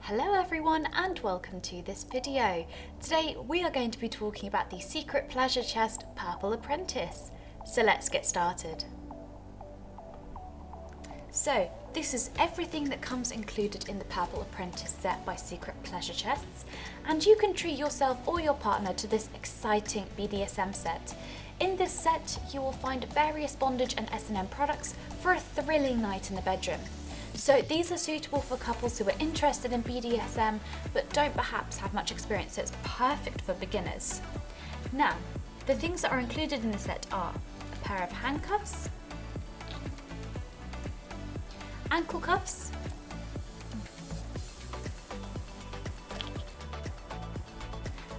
Hello everyone and welcome to this video. Today we are going to be talking about the secret pleasure chest Purple Apprentice. So let's get started. So this is everything that comes included in the Purple Apprentice set by Secret Pleasure Chests, and you can treat yourself or your partner to this exciting BDSM set. In this set you will find various bondage and S&M products for a thrilling night in the bedroom. So these are suitable for couples who are interested in BDSM but don't perhaps have much experience, so it's perfect for beginners. Now, the things that are included in the set are a pair of handcuffs, ankle cuffs,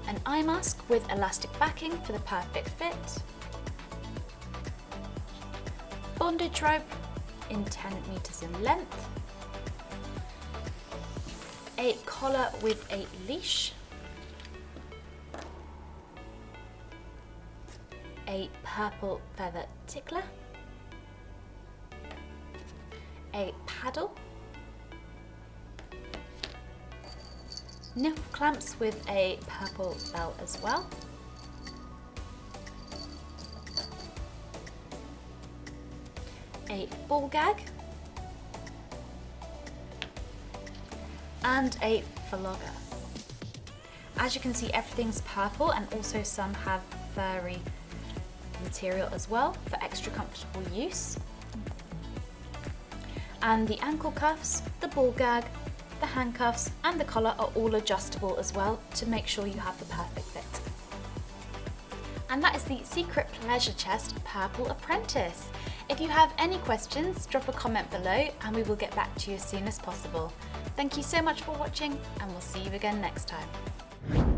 an eye mask with elastic backing for the perfect fit, bondage rope in 10 meters in length, a collar with a leash, a purple feather tickler, a paddle, nipple clamps with a purple bell as well, a ball gag, and a flogger. As you can see, everything's purple and also some have furry material as well for extra comfortable use. And the ankle cuffs, the ball gag, the handcuffs and the collar are all adjustable as well to make sure you have the perfect fit. And that is the Secret Pleasure Chest Purple Apprentice. If you have any questions, drop a comment below and we will get back to you as soon as possible. Thank you so much for watching and we'll see you again next time.